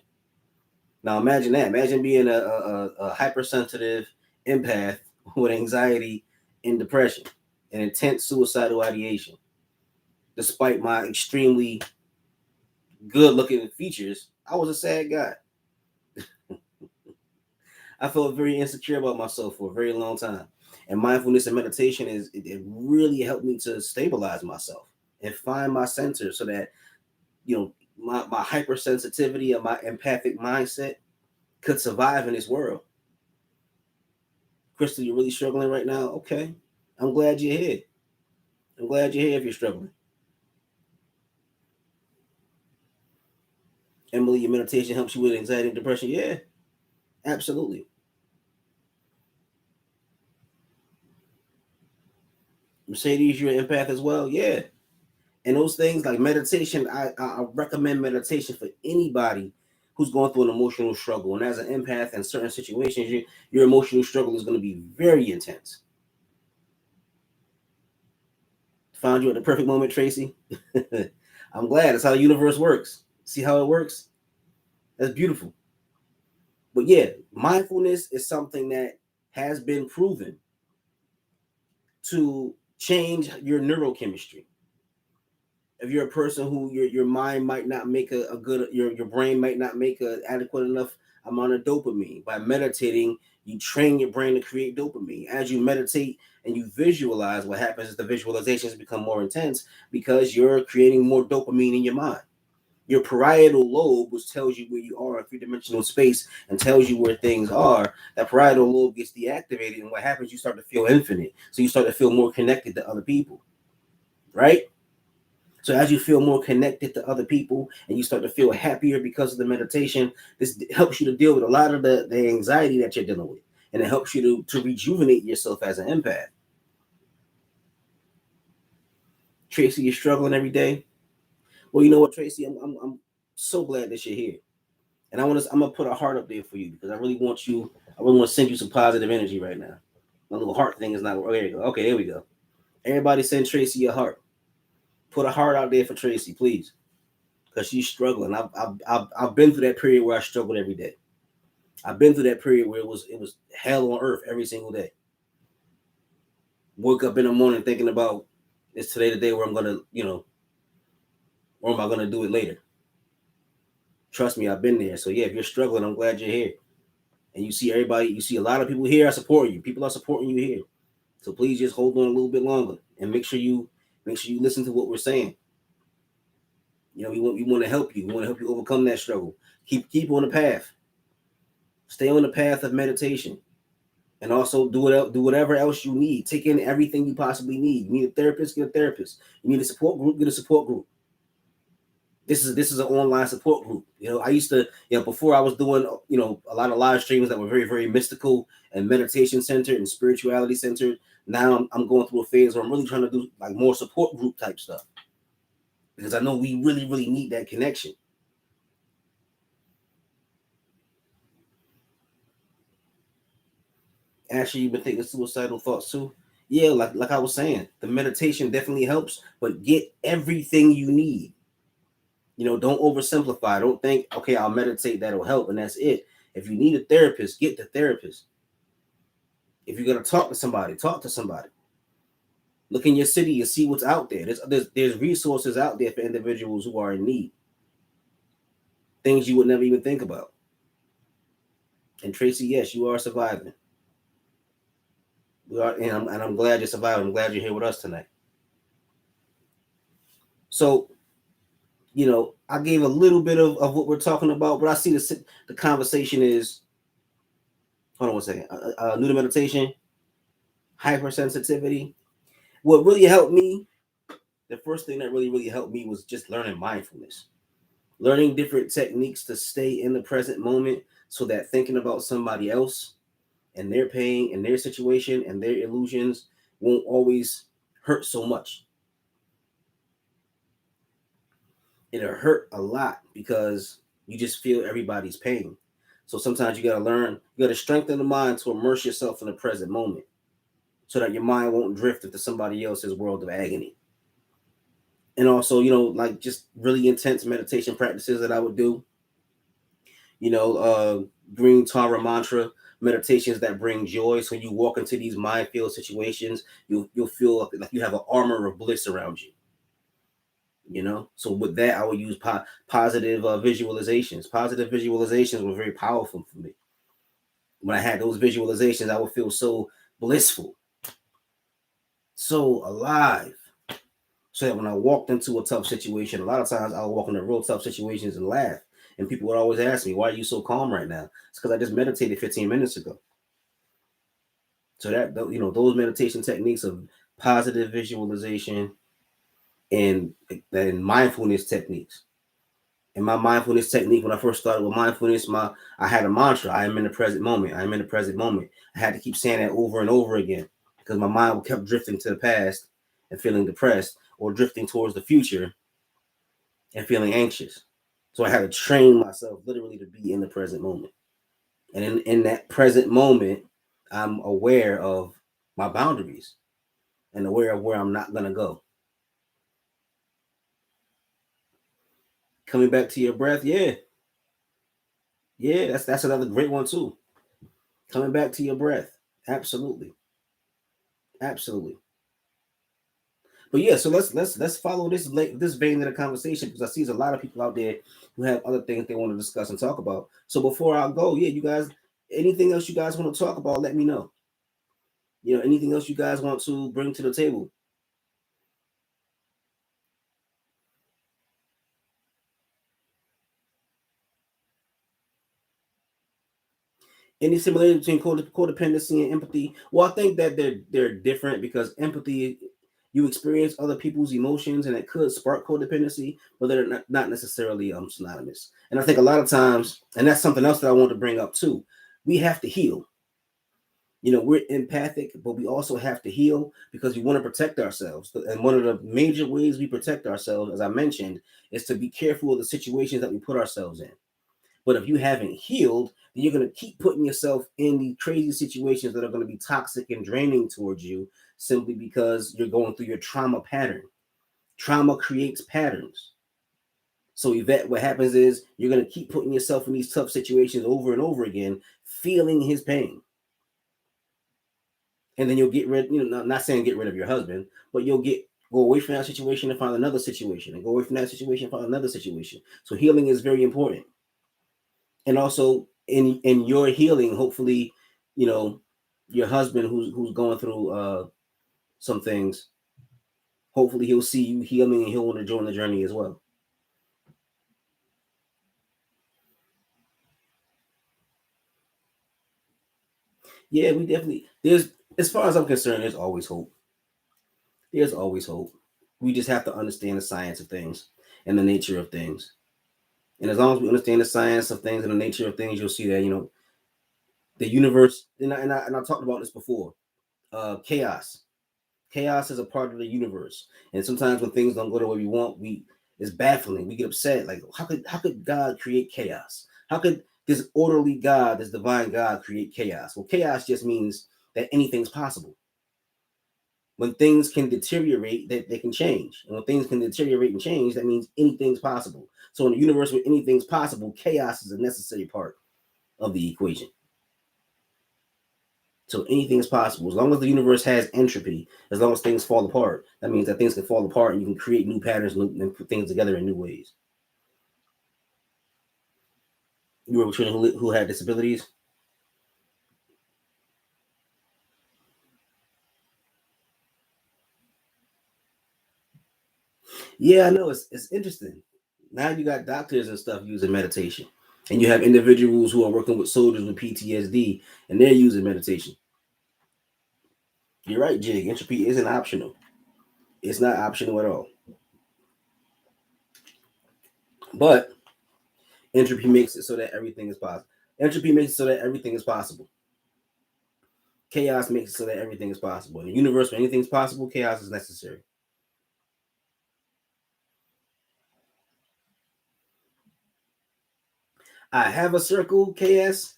Now imagine that. Imagine being a hypersensitive empath with anxiety and depression and intense suicidal ideation. Despite my extremely good-looking features, I was a sad guy. I felt very insecure about myself for a very long time. And mindfulness and meditation it really helped me to stabilize myself and find my center so that my hypersensitivity and my empathic mindset could survive in this world. Crystal, you're really struggling right now? Okay. I'm glad you're here. I'm glad you're here if you're struggling. Emily, your meditation helps you with anxiety and depression? Yeah, absolutely. Mercedes, you're an empath as well? Yeah. And those things like meditation, I recommend meditation for anybody who's going through an emotional struggle. And as an empath in certain situations, your emotional struggle is going to be very intense. Found you at the perfect moment, Tracy. I'm glad. That's how the universe works. See how it works? That's beautiful. But yeah, mindfulness is something that has been proven to change your neurochemistry. If you're a person who your mind might not make a good, your brain might not make a adequate enough amount of dopamine, by meditating you train your brain to create dopamine. As you meditate and you visualize, what happens is the visualizations become more intense because you're creating more dopamine in your mind. Your parietal lobe, which tells you where you are in three-dimensional space and tells you where things are, that parietal lobe gets deactivated, and what happens, you start to feel infinite. So you start to feel more connected to other people, right? So as you feel more connected to other people and you start to feel happier because of the meditation, this helps you to deal with a lot of the anxiety that you're dealing with. And it helps you to rejuvenate yourself as an empath. Tracy, you're struggling every day. Well, you know what, Tracy? I'm so glad that you're here. And I'm gonna put a heart up there for you because I really want to send you some positive energy right now. My little heart thing is not, oh, there you go. Okay, there we go. Everybody send Tracy a heart. Put a heart out there for Tracy, please. Because she's struggling. I've been through that period where I struggled every day. I've been through that period where it was hell on earth every single day. Woke up in the morning thinking about, is today the day where I'm gonna, or am I gonna do it later? Trust me, I've been there. So yeah, if you're struggling, I'm glad you're here. And you see a lot of people here are supporting you. People are supporting you here. So please just hold on a little bit longer and make sure you listen to what we're saying. We want to help you. We want to help you overcome that struggle. Keep on the path. Stay on the path of meditation. And also do whatever else you need. Take in everything you possibly need. You need a therapist, get a therapist. You need a support group, get a support group. This is an online support group. I used to, before I was doing, a lot of live streams that were very, very mystical and meditation centered and spirituality centered. Now I'm going through a phase where I'm really trying to do like more support group type stuff because I know we really, really need that connection. Actually, you've been thinking suicidal thoughts too. Yeah, like I was saying, the meditation definitely helps, but get everything you need. Don't oversimplify. Don't think, okay, I'll meditate, that'll help, and that's it. If you need a therapist, get the therapist. If you're gonna talk to somebody, talk to somebody. Look in your city and see what's out there. There's resources out there for individuals who are in need. Things you would never even think about. And Tracy, yes, you are surviving. We are, and I'm glad you're surviving. I'm glad you're here with us tonight. So, I gave a little bit of what we're talking about, but I see the conversation is, hold on one second, new to meditation, hypersensitivity. What really helped me, the first thing that really, really helped me was just learning mindfulness, learning different techniques to stay in the present moment so that thinking about somebody else and their pain and their situation and their illusions won't always hurt so much. It'll hurt a lot because you just feel everybody's pain. So sometimes you got to strengthen the mind to immerse yourself in the present moment so that your mind won't drift into somebody else's world of agony. And also, like just really intense meditation practices that I would do, green Tara mantra meditations that bring joy. So you walk into these minefield situations, you'll feel like you have an armor of bliss around you. So with that, I would use positive visualizations. Positive visualizations were very powerful for me. When I had those visualizations, I would feel so blissful, so alive. So that when I walked into a tough situation, a lot of times I would walk into real tough situations and laugh. And people would always ask me, why are you so calm right now? It's because I just meditated 15 minutes ago. So that, those meditation techniques of positive visualization and mindfulness techniques. And my mindfulness technique, when I first started with mindfulness, I had a mantra: I am in the present moment. I am in the present moment. I had to keep saying that over and over again because my mind kept drifting to the past and feeling depressed, or drifting towards the future and feeling anxious. So I had to train myself literally to be in the present moment. And in that present moment, I'm aware of my boundaries and aware of where I'm not going to go. Coming back to your breath, yeah. Yeah, that's another great one too. Coming back to your breath. Absolutely. Absolutely. But yeah, so let's follow this vein of the conversation because I see there's a lot of people out there who have other things they want to discuss and talk about. So before I go, yeah, you guys, anything else you guys want to talk about, let me know. Anything else you guys want to bring to the table? Any similarity between codependency and empathy? Well, I think that they're different because empathy, you experience other people's emotions and it could spark codependency, but they're not necessarily synonymous. And I think a lot of times, and that's something else that I want to bring up too, we have to heal. We're empathic, but we also have to heal because we want to protect ourselves. And one of the major ways we protect ourselves, as I mentioned, is to be careful of the situations that we put ourselves in. But if you haven't healed, then you're going to keep putting yourself in the crazy situations that are going to be toxic and draining towards you simply because you're going through your trauma pattern. Trauma creates patterns. So Yvette, what happens is you're going to keep putting yourself in these tough situations over and over again, feeling his pain. And then you'll get rid, not saying get rid of your husband, but you'll go away from that situation and find another situation, and go away from that situation and find another situation. So healing is very important. And also in your healing, hopefully, you know, your husband who's going through some things, hopefully he'll see you healing and he'll want to join the journey as well. Yeah, we definitely there's as far as I'm concerned, there's always hope. There's always hope. We just have to understand the science of things and the nature of things. And as long as we understand the science of things and the nature of things, you'll see that the universe. And I talked about this before. Chaos. Chaos is a part of the universe, and sometimes when things don't go the way we want, it's baffling. We get upset. Like, how could God create chaos? How could this orderly God, this divine God, create chaos? Well, chaos just means that anything's possible. When things can deteriorate, that they can change, and when things can deteriorate and change, that means anything's possible. So, in a universe where anything's possible, chaos is a necessary part of the equation. So anything is possible as long as the universe has entropy. As long as things fall apart, that means that things can fall apart and you can create new patterns and put things together in new ways. You were children who had disabilities. Yeah, I know it's interesting. Now you got doctors and stuff using meditation, and you have individuals who are working with soldiers with PTSD, and they're using meditation. You're right, Jig. Entropy isn't optional. It's not optional at all. But entropy makes it so that everything is possible. Entropy makes it so that everything is possible. Chaos makes it so that everything is possible. In a universe where anything's possible, chaos is necessary. I have a circle, KS.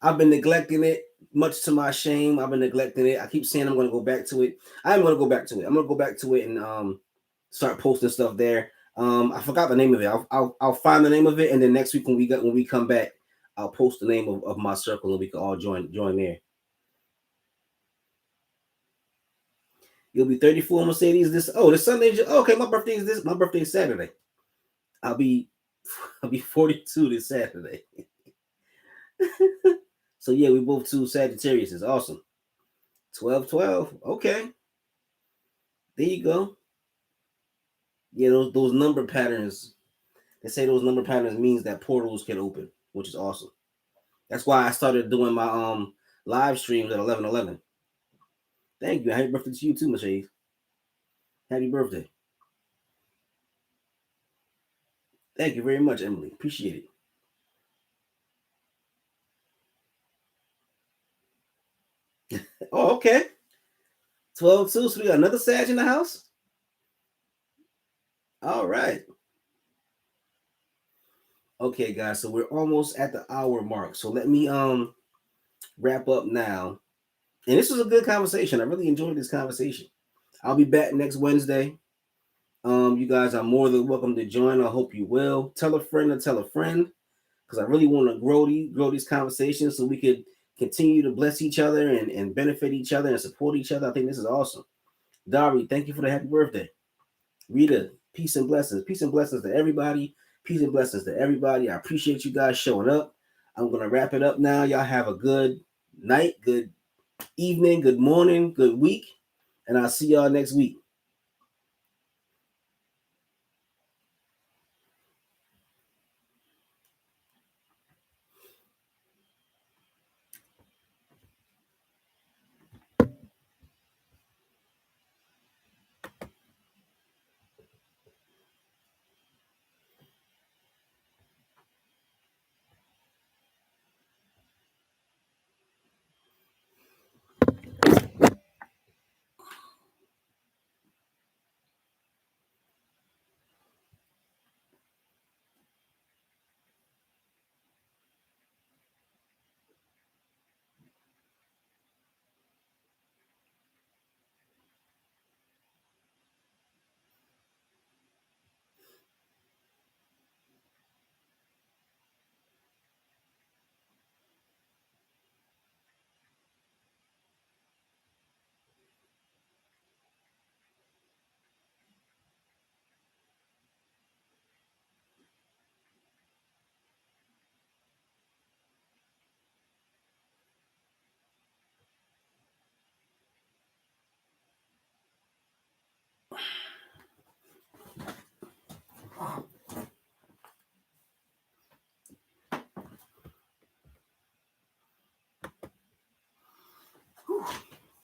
I've been neglecting it, much to my shame. I've been neglecting it. I keep saying I'm going to go back to it. I'm going to go back to it. I'm going to go back to it and start posting stuff there. I forgot the name of it. I'll find the name of it, and then next week when we come back, I'll post the name of my circle, and we can all join there. You'll be 34, Mercedes. This Sunday. Okay, my birthday is Saturday. I'll be I'll be 42 this Saturday. So yeah, we both two Sagittarius is awesome. 12, 12. Okay, there you go. Yeah, those number patterns. They say those number patterns means that portals can open, which is awesome. That's why I started doing my live streams at 11:11. Thank you. Happy birthday to you too, Mercedes. Happy birthday. Thank you very much, Emily. Appreciate it. Oh, okay. 12 2. So we got another Sag in the house. All right. Okay, guys. So we're almost at the hour mark. So let me wrap up now. And this was a good conversation. I really enjoyed this conversation. I'll be back next Wednesday. You guys are more than welcome to join. I hope you will. Tell a friend to tell a friend because I really want to grow these conversations so we could continue to bless each other and benefit each other and support each other. I think this is awesome. Dari, thank you for the happy birthday. Rita, peace and blessings. Peace and blessings to everybody. Peace and blessings to everybody. I appreciate you guys showing up. I'm going to wrap it up now. Y'all have a good night, good evening, good morning, good week. And I'll see y'all next week.